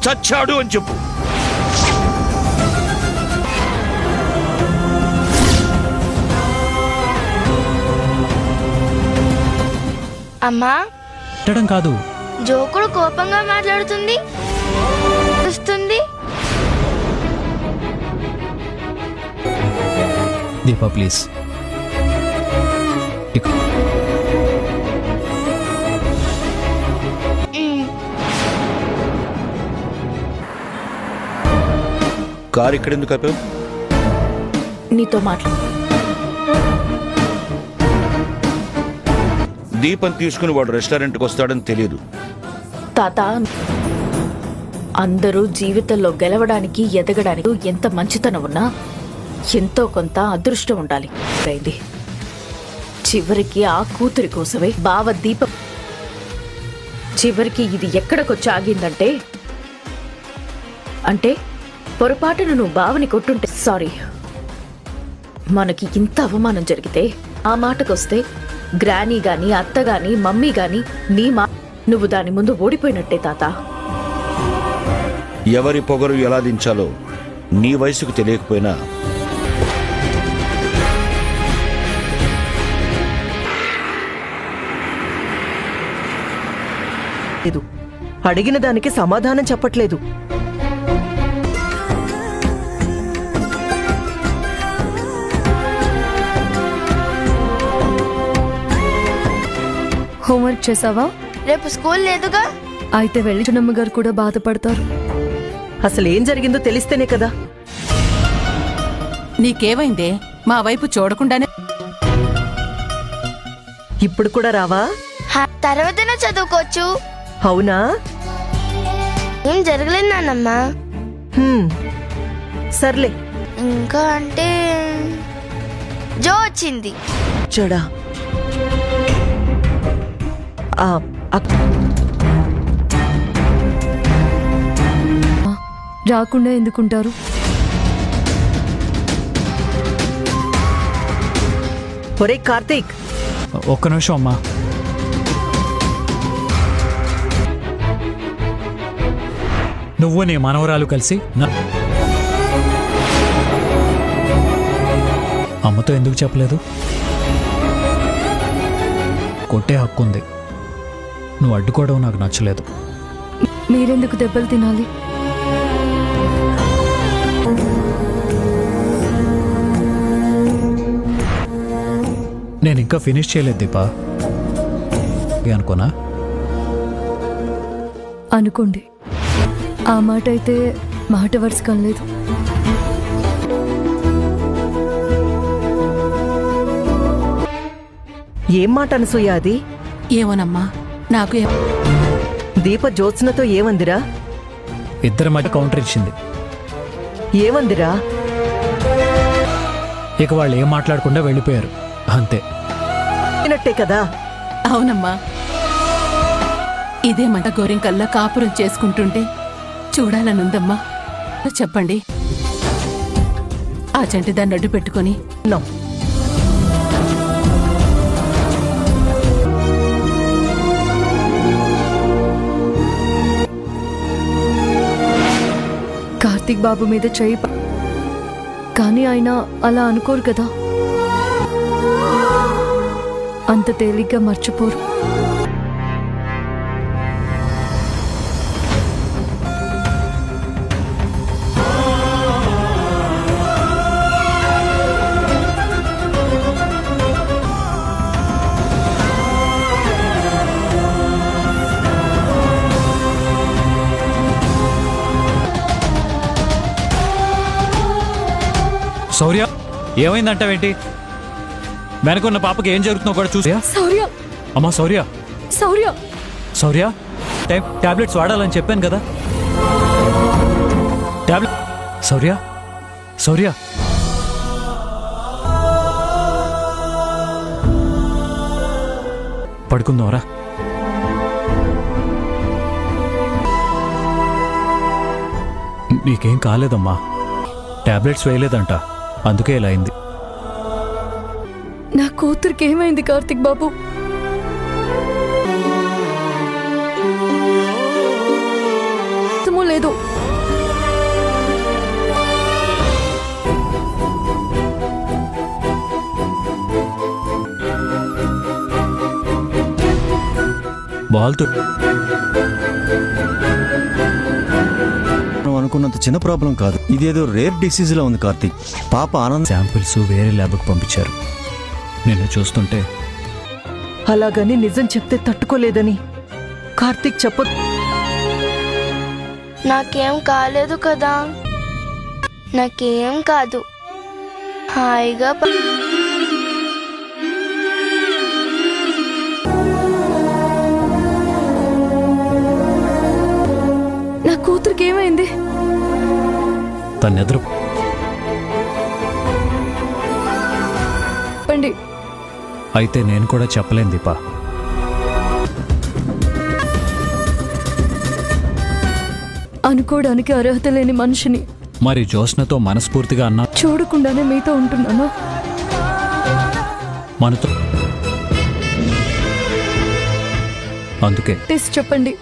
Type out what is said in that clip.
చచ్చాడు అని చెప్పు. అమ్మా తిట్టడం కాదు, జోకుడు కోపంగా మాట్లాడుతుంది వస్తుంది. దీపా ప్లీజ్. కారు ఇక్కడెందుకు ఆపావు? నీతో మాట్లాడు. దీపం తీసుకుని వాడు రెస్టారెంట్కి వస్తాడని తెలియదు. తాత, అందరూ జీవితంలో గెలవడానికి ఎదగడానికి ఎంత మంచితనం ఉన్నా ఎంతో కొంత అదృష్టం ఉండాలి. అయింది చివరికి ఆ కూతురి కోసమే బావ దీపం. చివరికి ఇది ఎక్కడికొచ్చి ఆగిందంటే అంటే పొరపాటును నువ్వు బావని కొట్టుంటే సారీ, మనకి ఇంత అవమానం జరిగితే ఆ మాటకొస్తే గ్రానీ గాని అత్త గాని మమ్మీ గాని నువ్వు దాని ముందు ఓడిపోయినట్టే తాత. ఎవరి పొగరు ఎలా దించాలో నీ వయసుకు తెలియకపోయినా అడిగిన దానికి సమాధానం చెప్పట్లేదు. హోంవర్క్ చేసావా? రేపు స్కూల్ లేదుగా. అయితే వెళ్ళి చిన్నమ్మ గారు కూడా బాధపడతారు. అసలు ఏం జరిగిందో తెలిస్తేనే కదా. నీకేమైందే? మా వైపు చూడకుండానే ఇప్పుడు కూడా రావా? తర్వాతనే చదువుకోవచ్చు. అవునా? ఏం జరగలేదు నాన్నమ్మా. సర్లే. ఇంకా అంటే జో వచ్చింది. చెడా రాకుండా ఎందుకుంటారు? ఒరే కార్తీక్, ఒక్క నిమిషం అమ్మా. నువ్వు నీ మనవరాలు కలిసి అమ్మతో ఎందుకు చెప్పలేదు? కొట్టే హక్కు ఉంది, నువ్వు అడ్డుకోవడం నాకు నచ్చలేదు. మీరెందుకు దెబ్బలు తినాలి? నేను ఇంకా ఫినిష్ చేయలేదు దీపా. అనుకోనా? అనుకోండి. ఆ మాట అయితే మాట వరుస కనలేదు. ఏం మాట అనసూయ అది? ఏమోనమ్మా, నాకు దీప జ్యోత్స్నతో ఏమందిరా? ఇద్దరి మధ్య కౌంటర్ ఇచ్చింది. ఏమందిరా? ఇక వాళ్ళు ఏం మాట్లాడకుండా వెళ్ళిపోయారు, అంతే. వినట్టే కదా. అవునమ్మా, ఇదే మంట గోరింకల్లా కాపురం చేసుకుంటుంటే చూడాలనుందమ్మా. చెప్పండి, ఆ జంటి దాన్ని అడ్డు పెట్టుకుని నో. కార్తీక్ బాబు మీద చెయ్యి కానీ ఆయన అలా అనుకోరు కదా. అంత తేలిగ్గా మర్చిపోరు. శౌర్య, ఏమైందంటావేంటి? వెనకున్న పాపకి ఏం జరుగుతుందో కూడా చూసా. శౌర్య, అమ్మా శౌర్య, శౌర్య, శౌర్య, టాబ్లెట్స్ వాడాలని చెప్పాను కదా. టాబ్లెట్. శౌర్య, శౌర్య, పడుకుందాంరా. నీకేం కాలేదమ్మా, టాబ్లెట్స్ వేయలేదంట, అందుకే ఇలా అయింది. నా కూతురికి ఏమైంది కార్తీక్ బాబు? లేదు. బాల్తో మనం అనుకున్నంత చిన్న ప్రాబ్లం కాదు. ఇదేదో రేర్ డిసీజ్ లా ఉంది కార్తీక్. పాప ఆనంద్ శాంపిల్స్ వేరే ల్యాబ్కి పంపించారు. నిన్ను చూస్తుంటే అలాగని నిజం చెప్తే తట్టుకోలేదని కార్తీక్ చెప్పొద్దు. నాకేం కాలేదు కదా. నాకేం కాదు. హాయిగా నా కూతురికి ఏమైంది? తన ఎదురు చెప్పండి. అయితే నేను కూడా చెప్పలేను దీపా. అనుకోవడానికి అర్హత లేని మనిషిని. మరి జ్యోత్స్నతో మనస్ఫూర్తిగా అన్నా చూడకుండానే మీతో ఉంటున్నాను. మనతో అందుకే టెస్ట్ చెప్పండి.